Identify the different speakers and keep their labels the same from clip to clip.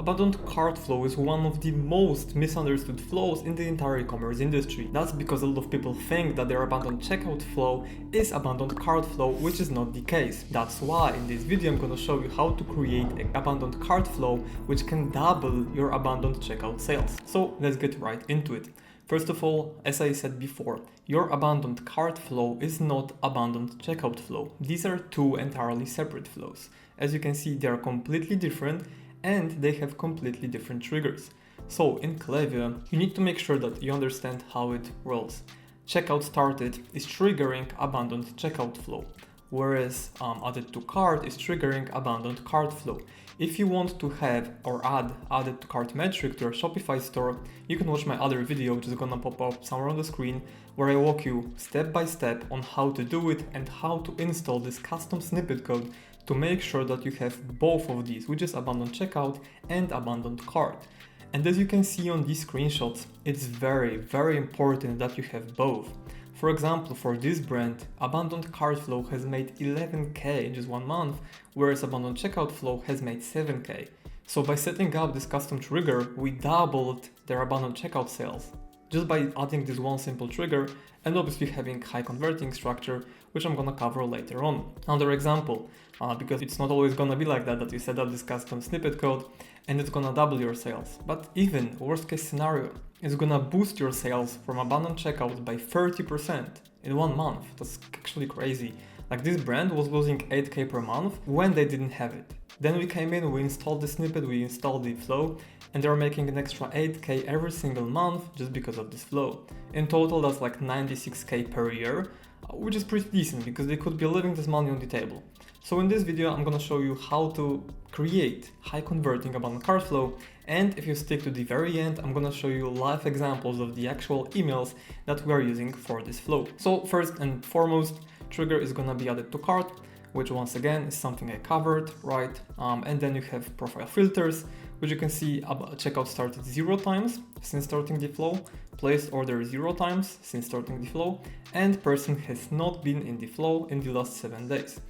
Speaker 1: Abandoned cart flow is one of the most misunderstood flows in the entire e-commerce industry. That's because a lot of people think that their abandoned checkout flow is abandoned cart flow, which is not the case. That's why in this video I'm going to show you how to create an abandoned cart flow which can double your abandoned checkout sales. So let's get right into it. First of all, as I said before, your abandoned cart flow is not abandoned checkout flow. These are two entirely separate flows. As you can see, they are completely different and they have completely different triggers. So in Klaviyo, you need to make sure that you understand how it rolls. Checkout started is triggering abandoned checkout flow, whereas added to cart is triggering abandoned cart flow. If you want to have or add added to cart metric to your Shopify store, you can watch my other video, which is gonna pop up somewhere on the screen, where I walk you step by step on how to do it and how to install this custom snippet code to make sure that you have both of these, which is abandoned checkout and abandoned cart. And as you can see on these screenshots, it's very, very important that you have both. For example, for this brand, abandoned cart flow has made 11k in just 1 month, whereas abandoned checkout flow has made 7k. So by setting up this custom trigger, we doubled their abandoned checkout sales just by adding this one simple trigger and obviously having high converting structure, which I'm gonna cover later on. Another example, because it's not always gonna be like that you set up this custom snippet code and it's gonna double your sales. But even worst case scenario, it's gonna boost your sales from abandoned checkout by 30% in 1 month. That's actually crazy. Like this brand was losing 8k per month when they didn't have it. Then we came in, we installed the snippet, we installed the flow, and they're making an extra 8k every single month just because of this flow. In total, that's like 96k per year, which is pretty decent because they could be leaving this money on the table. So in this video, I'm gonna show you how to create high converting abandoned cart flow. And if you stick to the very end, I'm gonna show you live examples of the actual emails that we are using for this flow. So first and foremost, trigger is gonna be added to cart, which once again is something I covered, right? And then you have profile filters, which you can see checkout started 0 times since starting the flow, placed order 0 times since starting the flow, and person has not been in the flow in the last 7 days.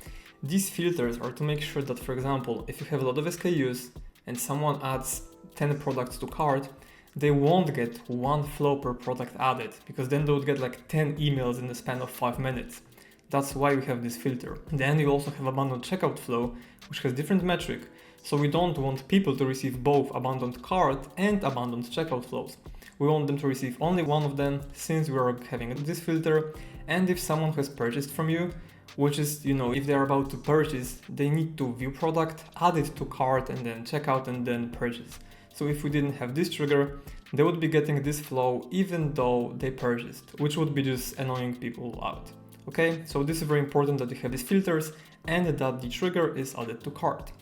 Speaker 1: These filters are to make sure that, for example, if you have a lot of SKUs and someone adds 10 products to cart, they won't get 1 flow per product added, because then they would get like 10 emails in the span of 5 minutes. That's why we have this filter. Then you also have abandoned checkout flow, which has different metric. So we don't want people to receive both abandoned cart and abandoned checkout flows. We want them to receive only one of them, since we are having this filter. And if someone has purchased from you, which is, if they're about to purchase, they need to view product, add it to cart, and then check out and then purchase. So if we didn't have this trigger, they would be getting this flow even though they purchased, which would be just annoying people out. Okay, so this is very important that you have these filters and that the trigger is added to cart.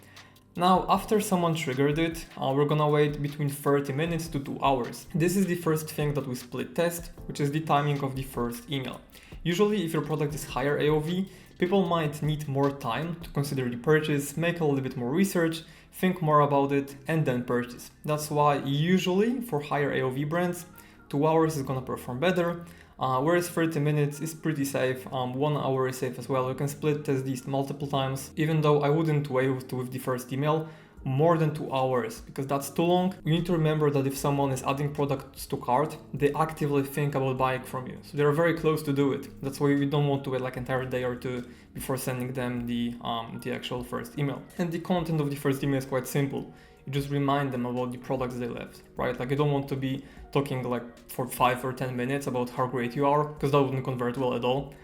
Speaker 1: Now, after someone triggered it, we're gonna wait between 30 minutes to 2 hours. This is the first thing that we split test, which is the timing of the first email. Usually, if your product is higher AOV, people might need more time to consider the purchase, make a little bit more research, think more about it, and then purchase. That's why usually for higher AOV brands, 2 hours is gonna perform better, whereas 30 minutes is pretty safe. 1 hour is safe as well. You can split test these multiple times, even though I wouldn't wait with the first email more than 2 hours, because that's too long. You need to remember that if someone is adding products to cart, they actively think about buying from you. So they're very close to do it. That's why we don't want to wait like an entire day or 2 before sending them the actual first email. And the content of the first email is quite simple. You just remind them about the products they left, right? Like you don't want to be talking like for 5 or 10 minutes about how great you are, because that wouldn't convert well at all.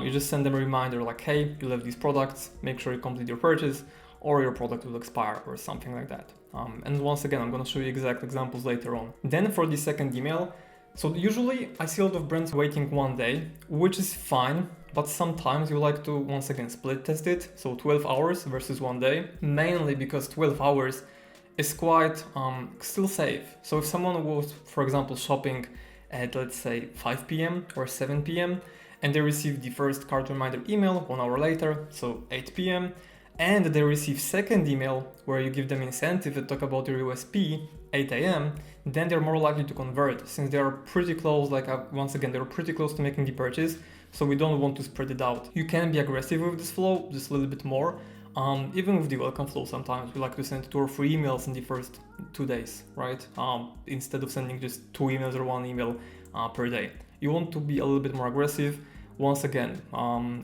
Speaker 1: You just send them a reminder like, hey, you left these products, make sure you complete your purchase, or your product will expire or something like that. And once again, I'm gonna show you exact examples later on. Then for the second email, so usually I see a lot of brands waiting 1 day, which is fine, but sometimes you like to once again split test it. So 12 hours versus 1 day, mainly because 12 hours is quite still safe. So if someone was, for example, shopping at, let's say, 5 p.m. or 7 p.m. and they received the first cart reminder email 1 hour later, so 8 p.m., and they receive second email where you give them incentive and talk about your USP 8 a.m., then they're more likely to convert, since they are pretty close, once again, they're pretty close to making the purchase, so we don't want to spread it out. You can be aggressive with this flow, just a little bit more, Even with the welcome flow, sometimes we like to send 2 or 3 emails in the first 2 days, right? Instead of sending just 2 emails or 1 email per day. You want to be a little bit more aggressive, once again,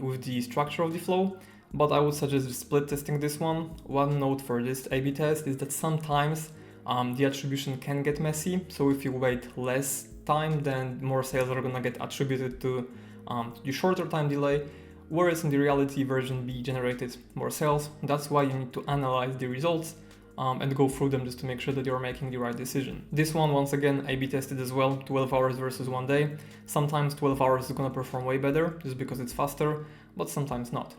Speaker 1: with the structure of the flow, but I would suggest split testing this one. One note for this A/B test is that sometimes the attribution can get messy, so if you wait less time, then more sales are gonna get attributed to the shorter time delay, whereas in the reality version B generated more sales. That's why you need to analyze the results and go through them just to make sure that you're making the right decision. This one, once again, A/B tested as well, 12 hours versus 1 day. Sometimes 12 hours is gonna perform way better just because it's faster, but sometimes not.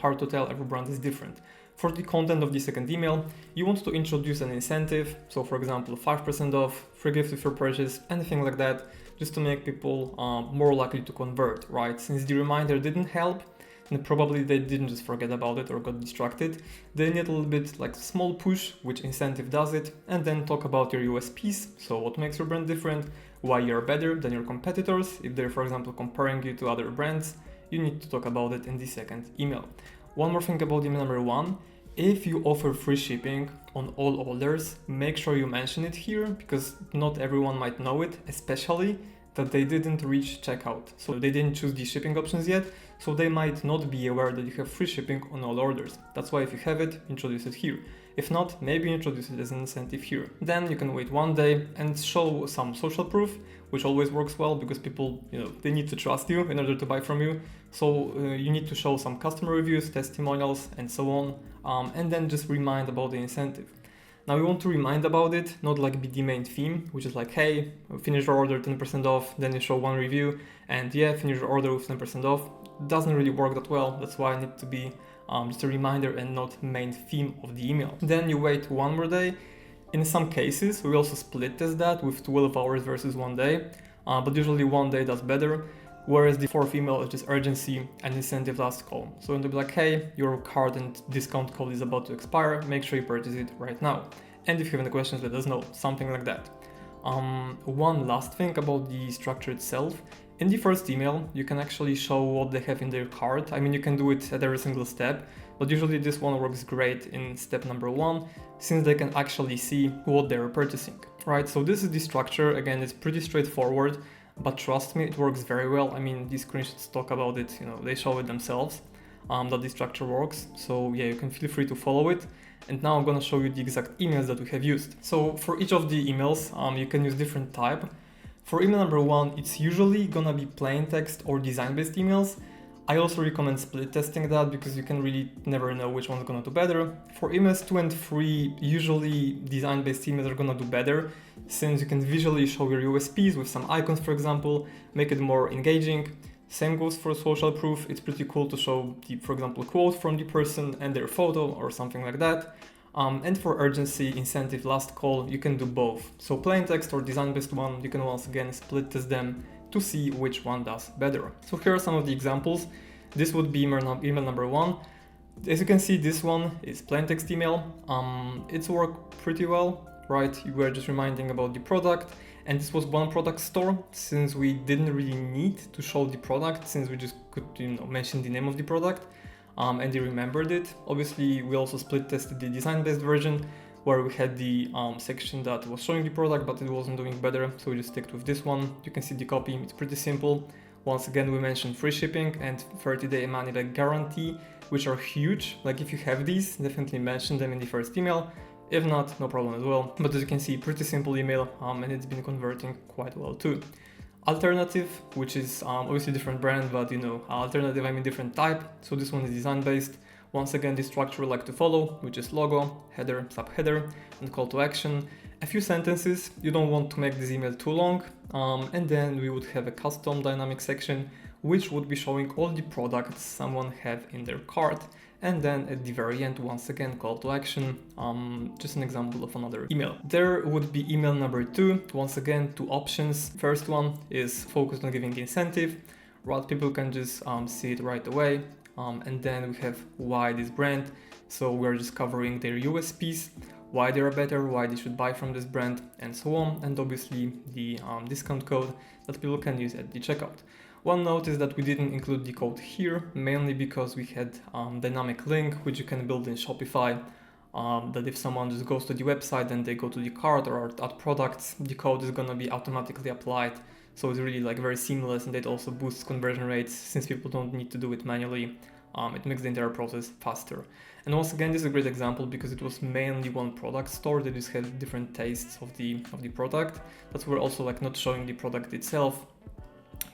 Speaker 1: Hard to tell, every brand is different. For the content of the second email, you want to introduce an incentive. So for example, 5% off, free gift with your purchase, anything like that, just to make people more likely to convert, right? Since the reminder didn't help, and probably they didn't just forget about it or got distracted, they need a little bit like small push, which incentive does it, and then talk about your USPs. So what makes your brand different, why you're better than your competitors. If they're, for example, comparing you to other brands, you need to talk about it in the second email. One more thing about email number 1, if you offer free shipping on all orders, make sure you mention it here, because not everyone might know it, especially that they didn't reach checkout. So they didn't choose the shipping options yet, so they might not be aware that you have free shipping on all orders. That's why if you have it, introduce it here. If not, maybe introduce it as an incentive here. Then you can wait 1 day and show some social proof, which always works well because people, they need to trust you in order to buy from you. So you need to show some customer reviews, testimonials, and so on, and then just remind about the incentive. Now we want to remind about it, not like be the main theme, which is like, hey, finish your order 10% off, then you show 1 review, and yeah, finish your order with 10% off. Doesn't really work that well. That's why I need to be just a reminder and not main theme of the email. Then you wait 1 more day. In some cases, we also split test that with 12 hours versus 1 day, but usually 1 day does better. Whereas the 4th email is just urgency and incentive last call. So it'll be like, hey, your card and discount code is about to expire, make sure you purchase it right now. And if you have any questions, let us know, something like that. One last thing about the structure itself. In the first email, you can actually show what they have in their cart. I mean, you can do it at every single step, but usually this one works great in step number 1, since they can actually see what they're purchasing, right? So this is the structure. Again, it's pretty straightforward, but trust me, it works very well. I mean, these screenshots talk about it, they show it themselves, that the structure works. So yeah, you can feel free to follow it. And now I'm gonna show you the exact emails that we have used. So for each of the emails, you can use different type. For email number 1, it's usually gonna be plain text or design-based emails. I also recommend split testing that because you can really never know which one's gonna do better. For emails 2 and 3, usually design-based emails are gonna do better, since you can visually show your USPs with some icons, for example, make it more engaging. Same goes for social proof. It's pretty cool to show the, for example, quote from the person and their photo or something like that. And for urgency, incentive, last call, you can do both. So plain text or design-based one, you can once again split test them to see which one does better. So here are some of the examples. This would be email number 1. As you can see, this one is plain text email. It's worked pretty well, right? You were just reminding about the product, and this was one product store, since we didn't really need to show the product, since we just could mention the name of the product, and they remembered it. Obviously, we also split tested the design-based version, where we had the section that was showing the product, but it wasn't doing better, so we just sticked with this one. You can see the copy, it's pretty simple. Once again, we mentioned free shipping and 30-day money-back guarantee, which are huge. Like if you have these, definitely mention them in the first email. If not, no problem as well. But as you can see, pretty simple email, and it's been converting quite well too. Alternative, which is obviously different brand, but alternative, I mean different type. So this one is design-based. Once again, the structure we like to follow, which is logo, header, subheader, and call to action. A few sentences. You don't want to make this email too long. And then we would have a custom dynamic section, which would be showing all the products someone have in their cart. And then at the very end, once again, call to action, just an example of another email. There would be email number 2, once again, 2 options. First one is focused on giving incentive, right? People can just see it right away. And then we have why this brand. So we're just covering their USPs, why they're better, why they should buy from this brand, and so on. And obviously the discount code that people can use at the checkout. One note is that we didn't include the code here, mainly because we had dynamic link, which you can build in Shopify, that if someone just goes to the website and they go to the cart or add products, the code is gonna be automatically applied. So it's really like very seamless, and it also boosts conversion rates since people don't need to do it manually. It makes the entire process faster. And once again, this is a great example because it was mainly one product store that just had different tastes of the product. That's why we're also like not showing the product itself,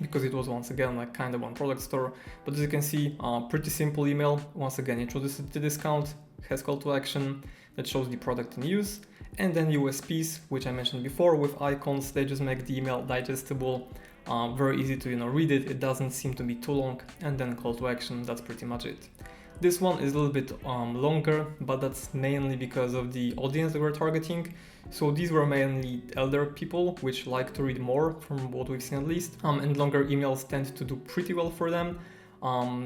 Speaker 1: because it was once again like kind of one product store. But as you can see, pretty simple email. Once again, introduces the discount, has call to action that shows the product in use, and then USPs, which I mentioned before with icons. They just make the email digestible, very easy to read it. It doesn't seem to be too long, and then call to action. That's pretty much it. This one is a little bit longer, but that's mainly because of the audience that we're targeting. So these were mainly elder people, which like to read more from what we've seen at least, and longer emails tend to do pretty well for them.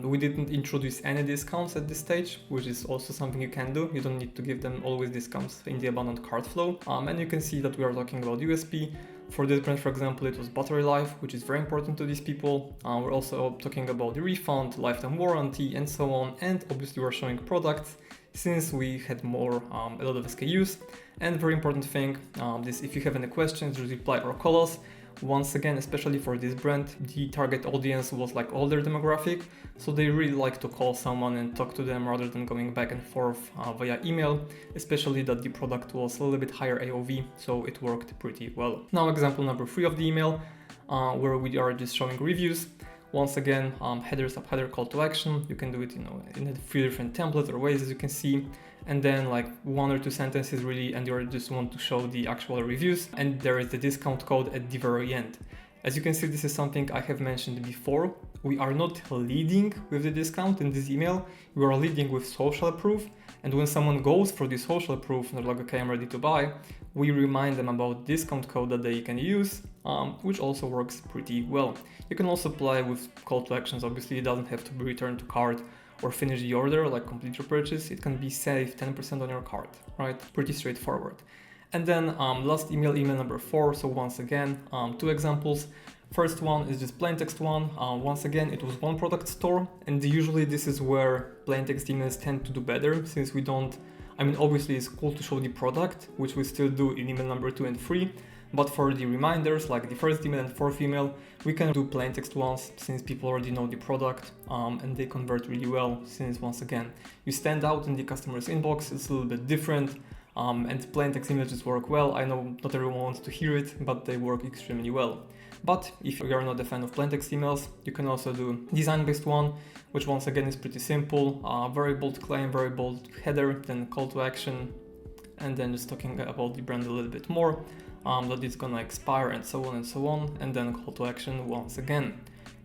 Speaker 1: We didn't introduce any discounts at this stage, which is also something you can do. You don't need to give them always discounts in the abundant cart flow. And you can see that we are talking about USP. For this brand, for example, it was battery life, which is very important to these people. We're also talking about the refund, lifetime warranty, and so on. And obviously we're showing products since we had a lot of SKUs. And very important thing, this, if you have any questions, just reply or call us. Once again, especially for this brand, the target audience was like older demographic, so they really like to call someone and talk to them rather than going back and forth via email, especially that the product was a little bit higher AOV, so it worked pretty well. Now example number 3 of the email, where we are just showing reviews. Once again, header, subheader, call to action. You can do it, in a few different templates or ways, as you can see. And then like 1 or 2 sentences really, and you just want to show the actual reviews. And there is the discount code at the very end. As you can see, this is something I have mentioned before. We are not leading with the discount in this email. We are leading with social proof. And when someone goes for the social proof and they're like, okay, I'm ready to buy, we remind them about discount code that they can use, which also works pretty well. You can also apply with call to actions. Obviously, it doesn't have to be returned to cart or finish the order, like complete your purchase. It can be save 10% on your cart, right? Pretty straightforward. And then last email number 4. So once again, 2 examples. First one is just plain text one. Once again, it was one product store, and usually this is where plain text emails tend to do better, since we don't, obviously it's cool to show the product, which we still do in email number 2 and 3, but for the reminders, like the first email and 4th email, we can do plain text ones, since people already know the product, and they convert really well, since once again, you stand out in the customer's inbox. It's a little bit different. And plain text images work well. I know not everyone wants to hear it, but they work extremely well. But if you are not a fan of plain text emails, you can also do design-based one, which once again is pretty simple. Very bold claim, very bold header, then call to action, and then just talking about the brand a little bit more, that it's gonna expire and so on, and then call to action once again.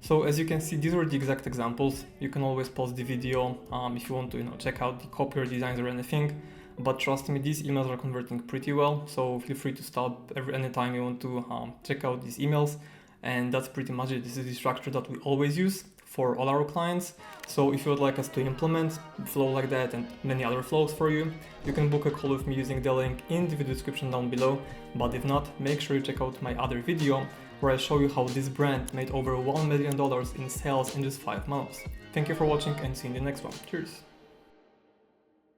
Speaker 1: So as you can see, these were the exact examples. You can always pause the video if you want to check out the copy or designs or anything. But trust me, these emails are converting pretty well, so feel free to stop anytime you want to check out these emails. And that's pretty much it. This is the structure that we always use for all our clients. So if you would like us to implement a flow like that and many other flows for you, you can book a call with me using the link in the video description down below. But if not, make sure you check out my other video where I show you how this brand made over $1 million in sales in just 5 months. Thank you for watching, and see you in the next one. Cheers!